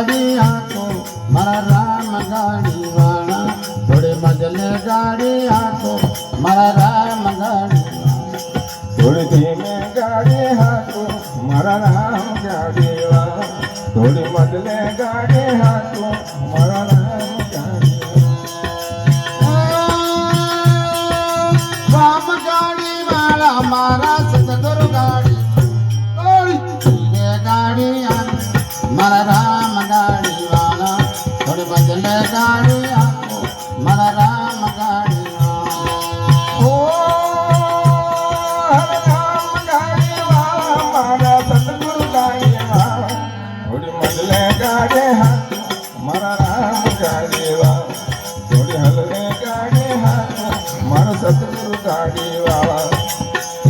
गाड़ी हाको मारा राम गाड़ी वाला थोड़ी मजले गाड़ी हाको मारा राम गाड़ी थोड़ी धीमे गाड़ी हाको मारा राम गाड़ी वाला थोड़ी मजले गाड़ी हाको मारा राम गाड़ी राम गाड़ी वाला मारा सतगुरु गाड़ी थोड़ी धीमे गाड़ी हाको मारा राम गाड़ी वाला थोड़ी मजले गाड़ी हाको मारा राम गाड़ी ओ राम गाड़ी वाला मारा सतगुरु गाड़ी वाला थोड़ी मजले गाड़ी हाको मारा राम गाड़ी वाला थोड़ी हलवे गाड़ी हाको मारा सतगुरु गाड़ी वाला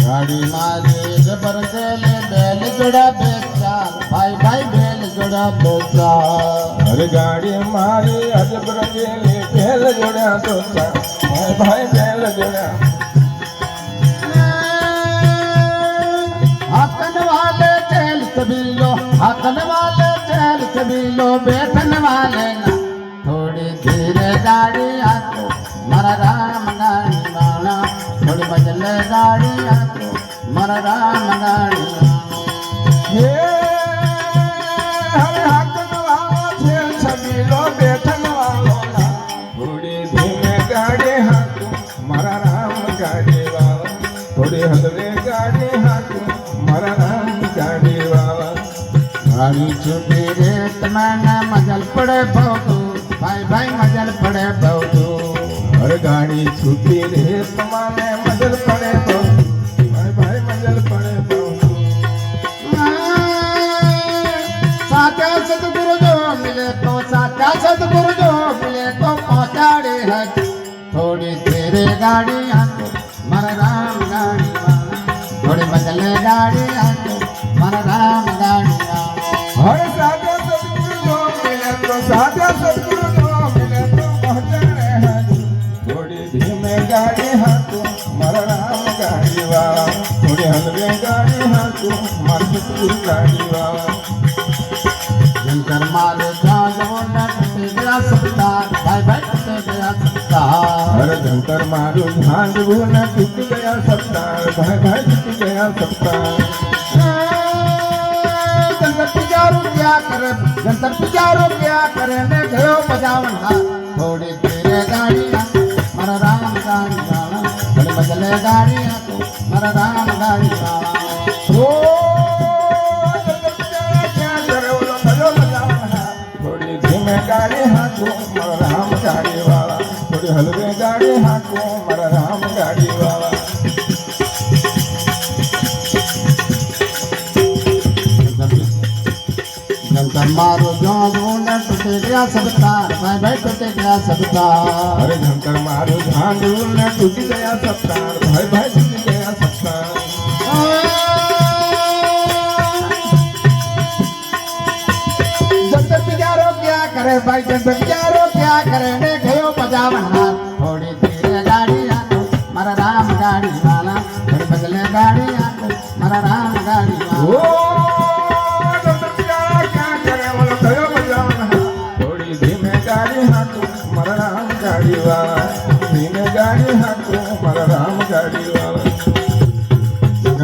गाड़ी मारी जबर चले बैल जोड़ा बेचार भाई भाई बैल जोड़ा बेचार अरे गाड़ी मारी अजब रंगीली बैल जोड़ा तो भाई भाई बैल जोड़ा हाथन वाले चैल कबीलो हाथन वाले चैल कबीलो बैठन वाले ना थोड़ी धीरे गाड़ी आको मारा राम गाड़ी वाला थोड़ी बदले गाड़ी आको मारा राम गाड़ी ये हर हाथन वाला छेल छबीलो बैठन वालो ना थोड़ी धीमे गाड़ी हाको मारा राम गाड़ी वाला थोड़ी हलवे गाड़ी हाको मारा राम गाड़ी वाला गाड़ी छुपी रेत में मजल पड़े बहुत भाई भाई मजल पड़े बहुत और गाड़ी छूटी रे तुम्हारे मजल पड़े तो भाई भाई मजल पड़े तो साचा सतगुरु जो मिले तो साचा सतगुरु जो मिले तो पहुंचाड़े है थोड़ी तेरे गाड़ी आको मर राम गाड़ी वाला थोड़ी बदले गाड़ी आको मर राम गाड़ी वाला और साजा सतगुरु जो मिले तो साजा सतगुरु जो मिले तो पहुंचे हैं थोड़ी धीमे गाड़ी हाथों मर राम गाड़ी वाला थोड़ी हलवे गाड़ी हाथों मर सतगुरु गाड़ी वाला जंतर मारो जान वो नटते गया सत्तार भाई भाई टूटे गया सत्तार अरे जंतर मारो झांझ वो न टूट गया सत्तार भाई भाई टूट गया सत्तार जंतर पिजारो क्या करे जंतर पिजारो क्या करे ने गयो बजावन हाथ थोड़ी तेरे गाड़ी मर राम गाड़ी वाला थोड़ी बदले गाड़ी आको मर राम गाड़ी वाला ओ जंतर पिजारा क्या करे वो भलो बजावना थोड़ी धीमे गाड़ी हाथों मर राम गाड़ी वाला थोड़ी हलवे गाड़ी हाथों मर राम गाड़ी वाला जंतर मारो जान वो न टूटे गया सब तार भाई भाई टूटे गया सब तार अरे झंकर मारो झांझ न टूट गया सत्तार भाई भाई टूट गया सत्तार जंतर पिजारो क्या करे भाई जंतर पिजारो क्या करे ने गयो बजावन हाथ थोड़ी तेरे गाड़ी आको मर राम गाड़ी वाला थोड़ी बदले गाड़ी आको मर राम गाड़ी वाला ओ जंतर पिजारा क्या करे वो भयो बजावना थोड़ी धीमे गाड़ी हाथों मर राम गाड़ी वाला धीमे गाड़ी हाथों मर राम गाड़ी वाला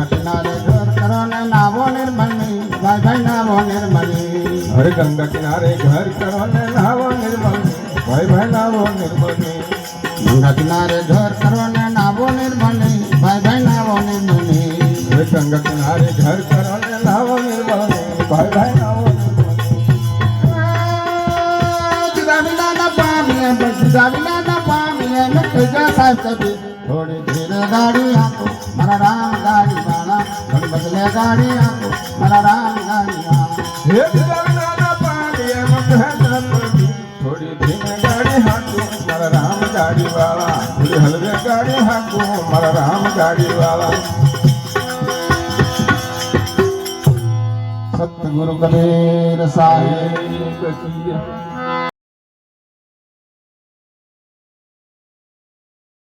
किनारे घर करो ने नावो निर्मली भाई भाई नावो निर्मली अरे गंगा किनारे घर करो ने नावो निर्मल भाई भाई नावो निर्मल गंगा किनारे घर करो ने नावो निर्मली भाई भाई नावो निर्मली अरे गंगा किनारे घर करो ने नावो निर्मल भाई भाई नावो जिदाविला न पामिए जिदाविला न पामिए न तुझा साहब कभी थोड़ी धीरे गाड़ी आको मरा राम गाड़ी वाला थोड़ी बदले गाड़ी आको मरा राम गाड़ी वाला हे दिलना पानी मत है जनपति थोड़ी धीमे गाड़ी हाथों मर राम गाड़ी वाला थोड़ी हलवे गाड़ी हाथों मर राम गाड़ी वाला सतगुरु कबीर साहिब की